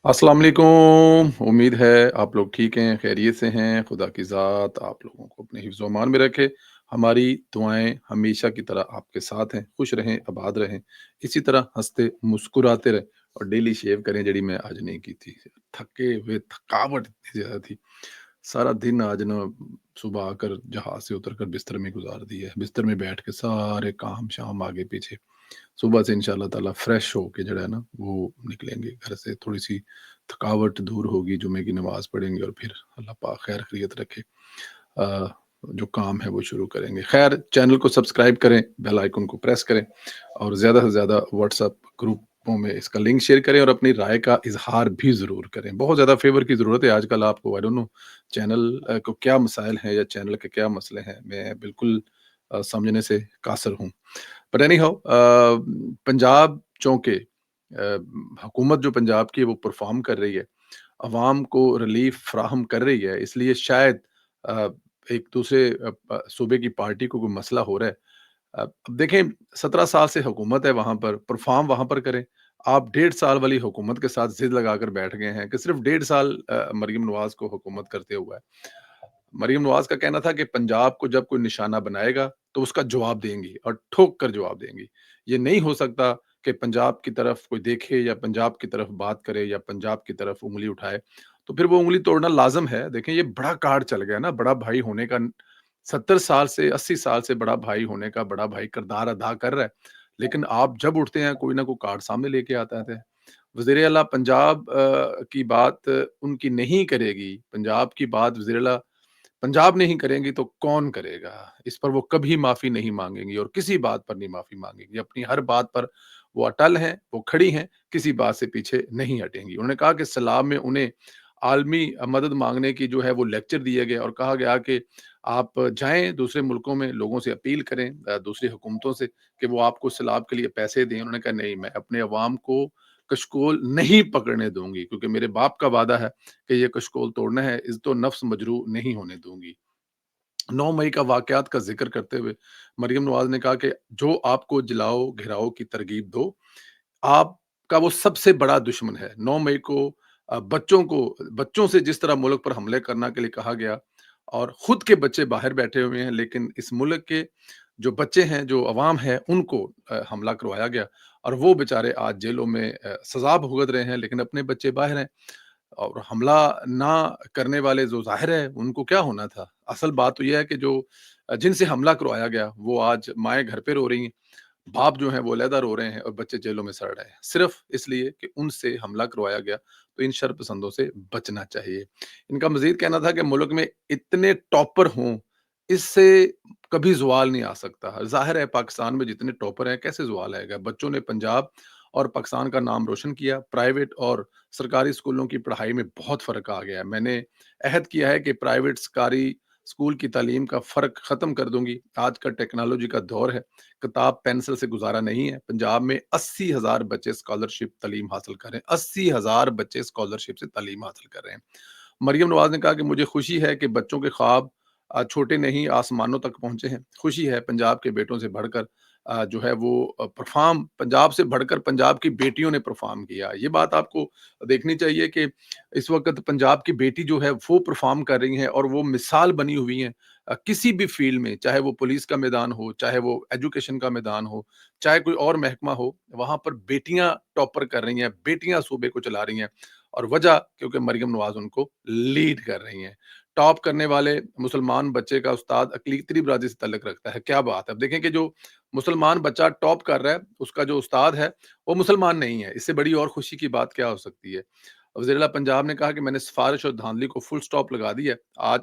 अस्सलाम वालेकुम। उम्मीद है आप लोग ठीक हैं, खैरियत से हैं। खुदा की ज़ात आप लोगों को अपने हिफ्ज़ ओ अमान में रखे। हमारी दुआएँ हमेशा की तरह आपके साथ हैं। खुश रहें, आबाद रहें। इसी तरह हँसते मुस्कुराते रहें और डेली शेव करें जड़ी मैं आज नहीं की थी। थके हुए थकावट इतनी ज़्यादा थी। सारा दिन आज ना सुबह आकर जहाज़ से उतर कर बिस्तर में गुज़ार दिया है। बिस्तर में बैठ के सारे काम-शाम आगे-पीछे सुबह से इंशाल्लाह ताला फ्रेश होके जो है ना वो निकलेंगे घर से। थोड़ी-सी थकावट दूर होगी, जुमे की नमाज़ पढ़ेंगे और फिर अल्लाह पाक खैर खैरियत रखे। अ, जो काम है वो शुरू करेंगे। खैर चैनल को सब्सक्राइब करें, बेल आइकन को प्रेस करें और ज़्यादा से ज़्यादा व्हाट्सएप ग्रुपों में इसका लिंक शेयर करें और अपनी राय का इज़हार भी ज़रूर करें। बहुत ज़्यादा फ़ेवर की ज़रूरत है आजकल आपको। आई डोंट नो चैनल को क्या मसाइल हैं या चैनल के क्या मसले हैं। मैं बिल्कुल समझने से कासिर हूँ। बट एनी हाउ पंजाब चौंके हुकूमत जो पंजाब की है वो परफॉर्म कर रही है, अवाम को रिलीफ फ्राहम कर रही है, इसलिए शायद अ, एक दूसरे सूबे की पार्टी को कोई मसला हो रहा है। अब देखें 17 साल से हुकूमत है वहाँ पर, परफॉर्म वहाँ पर करें। आप 1.5 साल वाली हुकूमत के साथ ज़िद लगाकर बैठ गए हैं कि सिर्फ 1.5 साल मरीम नवाज़ को हुकूमत करते हुआ है। मरीम नवाज़ का कहना था कि पंजाब को जब कोई निशाना बनाएगा, तो उसका जवाब देंगी और ठोक कर जवाब देंगी। ये नहीं हो सकता कि पंजाब की तरफ कोई देखे या पंजाब की तरफ बात करे या पंजाब की तरफ उँगली उठाए, तो फिर वो उँगली तोड़ना लाज़िम है। देखें ये बड़ा कार्ड चल गया ना, बड़ा भाई होने का 70 साल से 80 साल से बड़ा भाई होने का बड़ा भाई किरदार अदा कर रहा है। लेकिन आप जब उठते हैं, कोई ना कोई कार्ड सामने लेके आता है। वज़ीर आला पंजाब की बात उनकी नहीं करेगी, पंजाब की बात वज़ीर आला पंजाब नहीं करेंगी तो कौन करेगा? इस पर वो कभी माफ़ी नहीं माँगेंगी और किसी बात पर नहीं माफ़ी माँगेंगी। अपनी हर बात पर वो अटल हैं, वो खड़ी हैं, किसी बात से पीछे नहीं हटेंगी। उन्होंने कहा कि सलाम में उन्हें आलमी मदद माँगने की जो है वो लेक्चर दिए गए और कहा गया कि आप जाएँ दूसरे मुल्कों में लोगों से अपील करें दूसरी हुकूमतों से कि वो आपको सैलाब के लिए पैसे दें। उन्होंने कहा नहीं, मैं अपने अवाम को कशकोल नहीं पकड़ने दूँगी क्योंकि मेरे बाप का वादा है कि ये कशकोल तोड़ना है, इज़्ज़त नफ्स मजरूह नहीं होने दूँगी। 9 मई का वाक़यात का ज़िक्र करते हुए मरियम नवाज़ ने कहा कि जो आपको जलाओ, घिराओ की तरगीब दो, आपका वो सबसे बड़ा दुश्मन है। 9 मई को बच्चों से जिस तरह मुल्क पर हमले करने के लिए कहा गया और खुद के बच्चे बाहर बैठे हुए हैं, लेकिन इस मुल्क के जो बच्चे हैं, जो अवाम है, उनको हमला करवाया गया और वो बेचारे आज जेलों में सज़ा भुगत रहे हैं, लेकिन अपने बच्चे बाहर हैं। और हमला ना करने वाले जो ज़ाहिर है उनको क्या होना था? असल बात तो ये है कि जो जिनसे हमला करवाया गया वो आज माएँ घर पे रो रही हैं, बाप जो हैं वो अलहदा रो रहे हैं और बच्चे जेलों में सड़ रहे हैं। सिर्फ़ इसलिए कि उनसे हमला करवाया गया, तो इन शरपसंदों से बचना चाहिए। इनका मज़ीद कहना था कि मुल्क में इतने टॉपर हों, इससे कभी ज़वाल नहीं आ सकता। ज़ाहिर है पाकिस्तान में जितने टॉपर हैं कैसे ज़वाल आएगा? बच्चों ने पंजाब और पाकिस्तान का नाम रोशन किया। प्राइवेट और सरकारी स्कूलों की पढ़ाई में बहुत फ़र्क आ गया है। मैंने अहद किया है कि प्राइवेट सरकारी स्कूल की तालीम का फ़र्क ख़त्म कर दूँगी। आज का टेक्नोलॉजी का दौर है, किताब पेंसिल से गुज़ारा नहीं है। पंजाब में 80,000 बच्चे स्कॉलरशिप तालीम हासिल कर रहे हैं। 80,000 बच्चे स्कॉलरशिप से तालीम हासिल कर रहे हैं। मरियम नवाज़ ने कहा कि मुझे खुशी है कि बच्चों के ख्वाब छोटे नहीं आसमानों तक पहुँचे हैं। खुशी है पंजाब के बेटों से बढ़कर जो है वो परफ़ॉर्म पंजाब से बढ़कर पंजाब की बेटियों ने परफ़ॉर्म किया। ये बात आपको देखनी चाहिए कि इस वक़्त पंजाब की बेटी जो है वो परफ़ॉर्म कर रही हैं और वो मिसाल बनी हुई हैं किसी भी फ़ील्ड में, चाहे वो पुलिस का मैदान हो, चाहे वो एजुकेशन का मैदान हो, चाहे कोई और महकमा हो, वहाँ पर बेटियाँ टॉपर कर रही हैं, बेटियाँ सूबे को चला रही हैं और वजह क्योंकि मरियम नवाज़ उनको लीड कर रही हैं। टॉप करने वाले मुसलमान बच्चे का उस्ताद अक़लीती बिरादरी से ताल्लुक़ रखता है, क्या बात है! अब देखें कि जो मुसलमान बच्चा टॉप कर रहा है, उसका जो उस्ताद है, वो मुसलमान नहीं है। इससे बड़ी और खुशी की बात क्या हो सकती है? वज़ीर-ए-आला पंजाब ने कहा कि मैंने सिफ़ारिश और धांधली को फुल स्टॉप लगा दी है। आज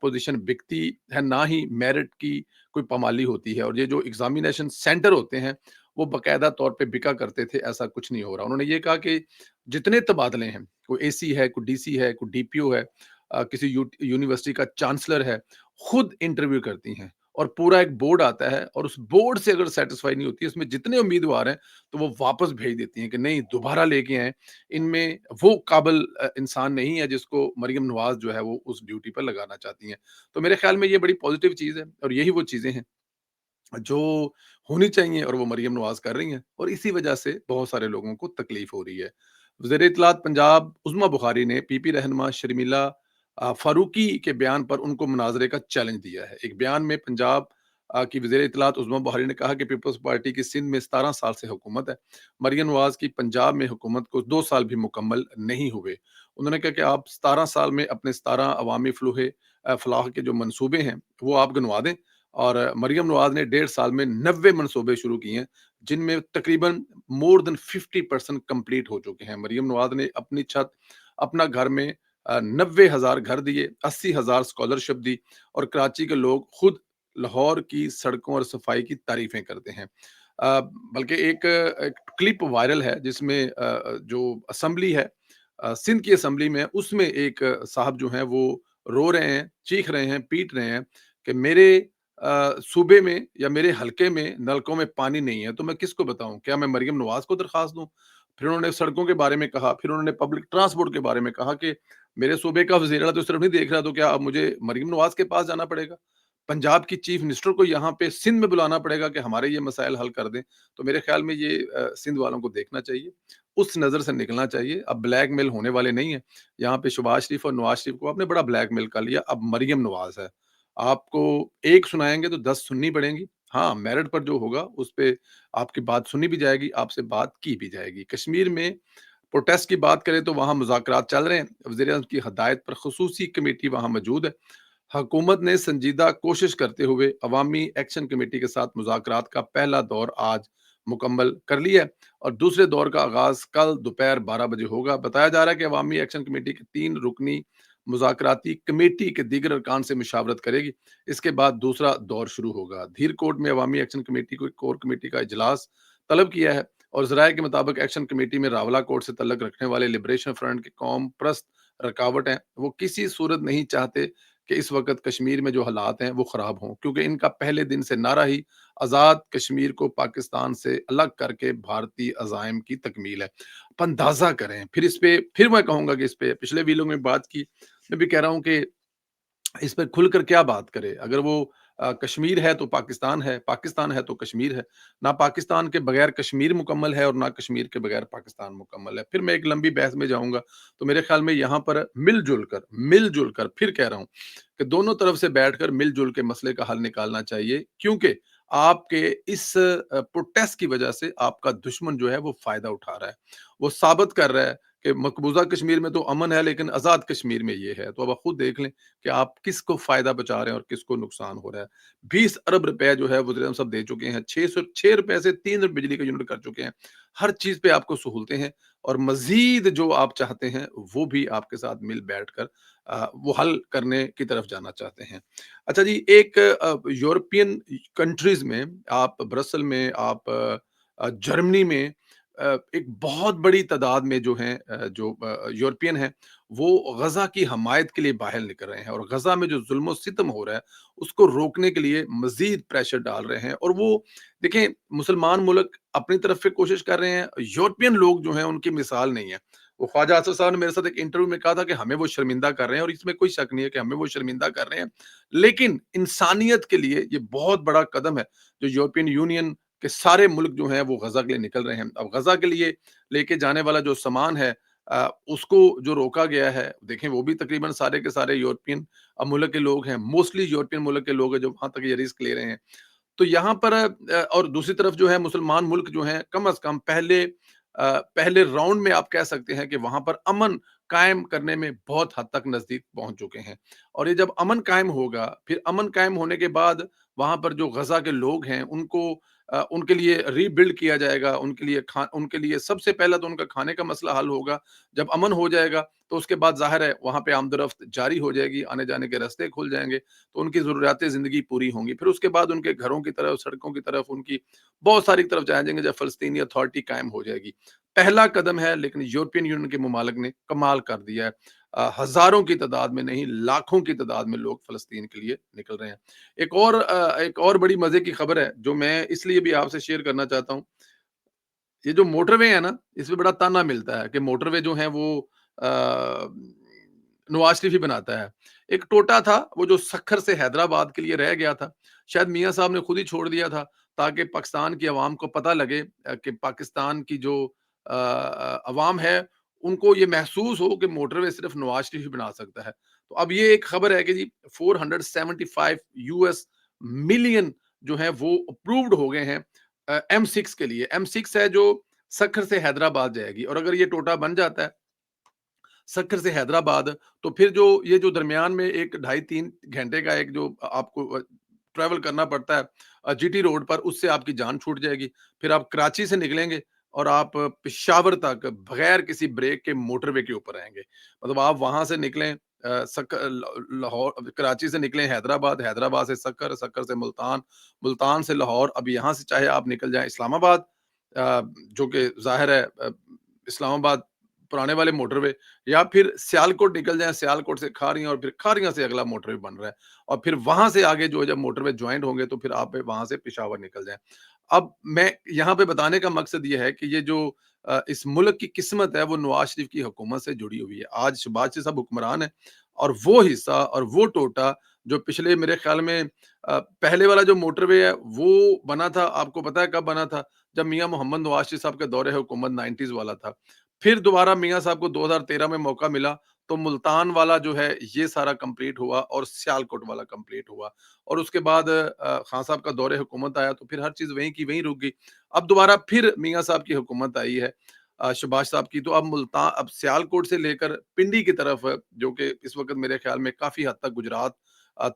पोज़ीशन बिकती है, ना ही मेरिट की कोई पामाली होती है और ये जो एग्ज़ामिनेशन सेंटर होते हैं, वो बाकायदा तौर पे बिका करते थे, ऐसा कुछ नहीं हो रहा। उन्होंने ये कहा कि जितने तबादले हैं, कोई एसी है, कोई डीसी है, कोई डीपीओ है किसी यूनिवर्सिटी का चांसलर है, खुद इंटरव्यू करती हैं और पूरा एक बोर्ड आता है और उस बोर्ड से अगर सैटिस्फाई नहीं होती है, उसमें जितने उम्मीदवार हैं, तो वो वापस भेज देती हैं कि नहीं दोबारा लेके आएँ। इनमें वो काबिल इंसान नहीं है जिसको मरियम नवाज़ जो है वो उस ड्यूटी पर लगाना चाहती हैं। तो मेरे ख़्याल में ये बड़ी पॉज़िटिव चीज़ है और यही वो चीज़ें हैं जो होनी चाहिए और वो मरियम नवाज़ कर रही हैं और इसी वजह से बहुत सारे लोगों को तकलीफ़ हो रही है। वज़ीर इत्तलात पंजाब उज़्मा बुखारी ने पीपी रहनुमा शर्मिला फ़ारूकी के बयान पर उनको मुनाज़रे का चैलेंज दिया है। एक बयान में पंजाब की वज़ीर इत्तलात उज़्मा बुखारी ने कहा कि पीपल्स पार्टी की सिंध में 17 साल से हुकूमत है। मरियम नवाज़ की पंजाब में हुकूमत को 2 साल भी मुकम्मल नहीं हुए। उन्होंने कहा कि आप 17 साल में अपने 17 अवामी फ़लाह के जो मंसूबे हैं, वो आप गिनवा दें। और मरियम नवाज़ ने 1.5 साल में 90 मंसूबे शुरू किए हैं, जिनमें तकरीबन मोर देन 50% कंप्लीट हो चुके हैं। मरियम नवाज़ ने अपनी छत, अपना घर में 90,000 घर दिए, 80,000 स्कॉलरशिप दी और कराची के लोग खुद लाहौर की सड़कों और सफाई की तारीफ़ें करते हैं। बल्कि एक क्लिप वायरल है जिसमें जो असेंबली है, सिंध की असेंबली में, उसमें एक साहब जो हैं वो रो रहे हैं, चीख रहे हैं, पीट रहे हैं कि मेरे सूबे में या मेरे हलके में नलकों में पानी नहीं है, तो मैं किसको बताऊँ? क्या मैं मरियम नवाज़ को दरख़्वास्त दूँ? फिर उन्होंने सड़कों के बारे में कहा, फिर उन्होंने पब्लिक ट्रांसपोर्ट के बारे में कहा कि मेरे सूबे का वज़ीर आला तो इस तरफ नहीं देख रहा, तो क्या अब मुझे मरियम नवाज़ के पास जाना पड़ेगा? पंजाब की चीफ मिनिस्टर को यहाँ पे सिंध में बुलाना पड़ेगा कि हमारे ये मसाइल हल कर दें। तो मेरे ख़्याल में ये सिंध वालों को देखना चाहिए, उस नज़र से निकलना चाहिए। अब ब्लैकमेल होने वाले नहीं हैं। यहाँ पे शहबाज शरीफ और नवाज़ शरीफ को आपने बड़ा ब्लैकमेल कर लिया, अब मरियम नवाज़ है। आपको एक सुनाएँगे तो 10 सुननी पड़ेंगी। हाँ, मेरिट पर जो होगा उस पे आपकी बात सुनी भी जाएगी, आपसे बात की भी जाएगी। कश्मीर में प्रोटेस्ट की बात करें तो वहाँ मुज़ाकरात चल रहे हैं। वज़ीर-ए-आज़म की हदायत पर ख़ुसूसी कमेटी वहाँ मौजूद है। हुकूमत ने संजीदा कोशिश करते हुए अवामी एक्शन कमेटी के साथ मुज़ाकरात का पहला दौर आज मुकम्मल कर लिया है और दूसरे दौर का आगाज़ कल दोपहर 12 बजे होगा। बताया जा रहा है कि अवामी एक्शन कमेटी की 3 रुकनी मुज़ाकराती कमेटी के दीगर अरकान से मशावरत करेगी। इसके बाद दूसरा दौर शुरू होगा। धीरकोट में अवामी एक्शन कमेटी को एक कोर कमेटी का इजलास तलब किया है और ज़राए के मुताबिक एक्शन कमेटी में रावला कोट से तल्लुक़ रखने वाले लिबरेशन फ्रंट के कौम परस्त रुकावट हैं। वो किसी सूरत नहीं चाहते कि इस वक़्त कश्मीर में जो हालात हैं वो ख़राब हों, क्योंकि इनका पहले दिन से नारा ही आज़ाद कश्मीर को पाकिस्तान से अलग करके भारतीय अज़ाइम की तकमील है। आप अंदाज़ा करें, फिर इस पे फिर मैं कहूँगा कि इस पे पिछले वीडियो में बात की, मैं भी कह रहा हूँ कि इस पे खुलकर क्या बात करे? अगर वो कश्मीर है तो पाकिस्तान है तो कश्मीर है। ना पाकिस्तान के बगैर कश्मीर मुकम्मल है और ना कश्मीर के बगैर पाकिस्तान मुकम्मल है। फिर मैं एक लंबी बहस में जाऊँगा, तो मेरे ख़्याल में यहाँ पर मिल-जुल कर फिर कह रहा हूँ कि दोनों तरफ से बैठकर मिल-जुल के मसले का हल निकालना चाहिए, क्योंकि आपके इस प्रोटेस्ट की वजह से आपका दुश्मन जो है वो फ़ायदा उठा रहा है। वो साबित कर रहा है कि मकबूज़ा कश्मीर में तो अमन है, लेकिन आज़ाद कश्मीर में ये है। तो अब आप खुद देख लें कि आप किसको फ़ायदा पहुँचा रहे हैं और किसको नुकसान हो रहा है। 20 अरब रुपए जो है वज़ीर-ए-आज़म साहब दे चुके हैं, 606 रुपए से 3 बिजली का यूनिट कर चुके हैं। हर चीज़ पे आपको सहूलतें हैं और मज़ीद जो आप चाहते हैं, वो भी आपके साथ मिल बैठकर वो हल करने की तरफ जाना चाहते हैं। अच्छा जी, एक यूरोपियन कंट्रीज़ में, आप ब्रसल में, आप जर्मनी में एक बहुत बड़ी तादाद में जो हैं जो यूरोपियन हैं, वो गज़ा की हमायत के लिए बाहर निकल रहे हैं और गज़ा में जो ज़ुल्म-ओ-सितम हो रहा है, उसको रोकने के लिए मज़ीद प्रेशर डाल रहे हैं। और वो देखें, मुसलमान मुल्क अपनी तरफ से कोशिश कर रहे हैं, यूरोपियन लोग जो हैं उनकी मिसाल नहीं है। वो ख्वाजा आसिफ साहब ने मेरे साथ एक इंटरव्यू में कहा था कि हमें वो शर्मिंदा कर रहे हैं और इसमें कोई शक नहीं है कि हमें वो शर्मिंदा कर रहे हैं। लेकिन इंसानियत के लिए ये बहुत बड़ा कदम है, जो यूरोपियन यूनियन के सारे मुल्क जो हैं वो गज़ा के लिए निकल रहे हैं। अब गज़ा के लिए लेके जाने वाला जो सामान है, उसको जो रोका गया है, देखें वो भी तकरीबन सारे के सारे यूरोपियन मुल्क के लोग हैं, मोस्टली यूरोपियन मुल्क के लोग हैं जो वहाँ तक ये रिस्क ले रहे हैं। तो यहाँ पर और दूसरी तरफ जो है मुसलमान मुल्क जो हैं, कम से कम पहले राउंड में आप कह सकते हैं कि वहाँ पर अमन कायम करने में बहुत हद तक नज़दीक पहुँच चुके हैं। और ये जब अमन कायम होगा, फिर अमन कायम होने के बाद वहाँ पर जो गज़ा के लोग हैं उनको उनके लिए रीबिल्ड किया जाएगा, उनके लिए सबसे पहला तो उनका खाने का मसला हल होगा। जब अमन हो जाएगा, तो उसके बाद ज़ाहिर है वहाँ पे आमद-ओ-रफ़्त जारी हो जाएगी, आने-जाने के रास्ते खुल जाएँगे, तो उनकी ज़रूरियात ज़िंदगी पूरी होंगी। फिर उसके बाद उनके घरों की तरफ, सड़कों की तरफ, उनकी बहुत सारी तरफ जाया जाएँगे जब फ़लस्तीनी अथॉरिटी कायम हो जाएगी। पहला कदम है, लेकिन यूरोपियन यूनियन के ममालिक ने कमाल कर दिया है। हज़ारों की तादाद में नहीं, लाखों की तादाद में लोग फ़लस्तीन के लिए निकल रहे हैं। एक और बड़ी मज़े की खबर है, जो मैं इसलिए भी आपसे शेयर करना चाहता हूँ। ये जो मोटरवे है ना, इसमें बड़ा ताना मिलता है कि मोटरवे जो है वो नवाज़ शरीफ ही बनाता है। एक टोटा था, वो जो सक्खर से हैदराबाद के लिए रह गया था। शायद मियाँ साहब ने खुद ही छोड़ दिया था, ताकि पाकिस्तान की अवाम को पता लगे कि पाकिस्तान की जो अवाम है, ان کو یہ محسوس ہو کہ موٹر وے صرف نواز شریف ہی بنا سکتا ہے۔ تو اب یہ ایک خبر ہے کہ جی 475 یو ایس ملین جو ہیں وہ اپرووڈ ہو گئے ہیں ایم سکس کے لیے۔ ایم سکس ہے جو سکھر سے حیدرآباد جائے گی، اور اگر یہ ٹوٹا بن جاتا ہے سکھر سے حیدرآباد، تو پھر جو یہ جو درمیان میں ایک 2.5-3 گھنٹے کا ایک جو آپ کو ٹریول کرنا پڑتا ہے جی ٹی روڈ پر، اس سے آپ کی جان چھوٹ جائے گی۔ پھر آپ کراچی سے نکلیں گے اور آپ پشاور تک بغیر کسی بریک کے موٹر وے کے اوپر آئیں گے۔ مطلب آپ وہاں سے نکلیں لاہور، کراچی سے نکلیں حیدرآباد، حیدرآباد سے سکر، سکر سے ملتان، ملتان سے لاہور۔ اب یہاں سے چاہے آپ نکل جائیں اسلام آباد، جو کہ ظاہر ہے اسلام آباد پرانے والے موٹر وے، یا پھر سیالکوٹ نکل جائیں، سیالکوٹ سے کھاریاں، اور پھر کھاریاں سے اگلا موٹر وے بن رہا ہے، اور پھر وہاں سے آگے جو ہے جب موٹر وے جوائنٹ ہوں گے تو پھر آپ وہاں سے پشاور نکل جائیں۔ اب میں یہاں پہ بتانے کا مقصد یہ ہے کہ یہ جو اس ملک کی قسمت ہے وہ نواز شریف کی حکومت سے جڑی ہوئی ہے۔ آج شہباز شریف صاحب حکمران ہے، اور وہ حصہ اور وہ ٹوٹا جو پچھلے میرے خیال میں پہلے والا جو موٹر وے ہے وہ بنا تھا، آپ کو پتا ہے کب بنا تھا؟ جب میاں محمد نواز شریف صاحب کے دور حکومت 90s والا تھا۔ پھر دوبارہ میاں صاحب کو 2013 میں موقع ملا تو ملتان والا جو ہے یہ سارا کمپلیٹ ہوا، اور سیالکوٹ والا کمپلیٹ ہوا، اور اس کے بعد خان صاحب کا دور حکومت آیا تو پھر ہر چیز وہیں کی وہیں رک گئی۔ اب دوبارہ پھر میاں صاحب کی حکومت آئی ہے شہباز صاحب کی، تو اب ملتان، اب سیالکوٹ سے لے کر پنڈی کی طرف جو کہ اس وقت میرے خیال میں کافی حد تک گجرات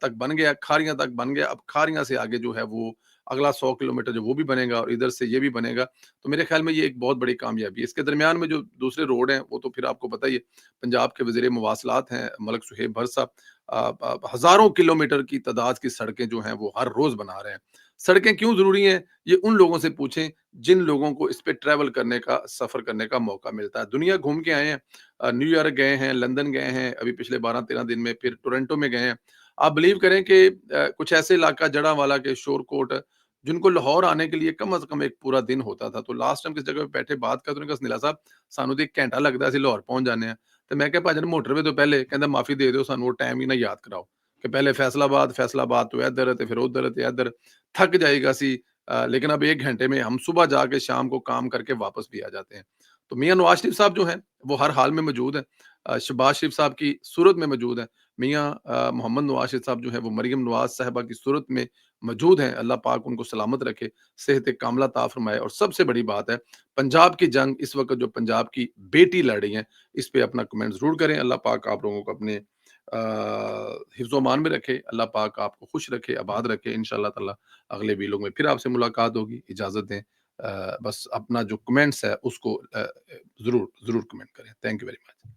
تک بن گیا، کھاریاں تک بن گیا، اب کھاریاں سے آگے جو ہے وہ اگلا 100 کلومیٹر جو وہ بھی بنے گا، اور ادھر سے یہ بھی بنے گا۔ تو میرے خیال میں یہ ایک بہت بڑی کامیابی ہے۔ اس کے درمیان میں جو دوسرے روڈ ہیں وہ تو پھر آپ کو پتہ ہی ہے، پنجاب کے وزیر مواصلات ہیں ملک صہیب بھر صاحب، ہزاروں کلومیٹر کی تعداد کی سڑکیں جو ہیں وہ ہر روز بنا رہے ہیں۔ سڑکیں کیوں ضروری ہیں؟ یہ ان لوگوں سے پوچھیں جن لوگوں کو اس پہ ٹریول کرنے کا، سفر کرنے کا موقع ملتا ہے۔ دنیا گھوم کے آئے ہیں، نیو یارک گئے ہیں، لندن گئے ہیں، ابھی پچھلے 12-13 دن میں پھر ٹورنٹو میں گئے ہیں۔ آپ بلیو کریں کہ کچھ ایسے علاقہ جڑاں والا کے شور کوٹ، جن کو لاہور آنے کے لیے کم از کم ایک پورا دن ہوتا تھا، تو لاسٹ ٹائم کس جگہ پہ بیٹھے بات کرتے ہیں کہ سنیلا صاحب سانو تو 1 گھنٹہ لگتا ہے لاہور پہنچ جانے ہیں۔ تو میں کہ بھاجن موٹر وے تو پہلے کہندا معافی دے دیو سانو وہ ٹائم ہی نہ یاد کراؤ کہ پہلے فیصل آباد تو ادھر تے پھر ادھر تے ادھر تھک جائے گا سی، لیکن اب 1 گھنٹے میں ہم صبح جا کے شام کو کام کر کے واپس بھی آ جاتے ہیں۔ تو میاں نواز شریف صاحب جو ہیں وہ ہر حال میں موجود ہیں، شہباز شریف صاحب کی صورت میں موجود ہیں، میاں محمد نواز شریف صاحب جو ہیں وہ مریم نواز صاحبہ کی صورت میں موجود ہیں۔ اللہ پاک ان کو سلامت رکھے، صحت کاملہ عطا فرمائے، اور سب سے بڑی بات ہے پنجاب کی جنگ اس وقت جو پنجاب کی بیٹی لڑ رہی ہیں، اس پہ اپنا کمنٹ ضرور کریں۔ اللہ پاک آپ لوگوں کو اپنے حفظ و امان میں رکھے، اللہ پاک آپ کو خوش رکھے، آباد رکھے۔ انشاءاللہ تعالی اگلے ویلوگ میں پھر آپ سے ملاقات ہوگی، اجازت دیں۔ بس اپنا جو کمنٹس ہے اس کو ضرور ضرور کمنٹ کریں۔ Thank you very much.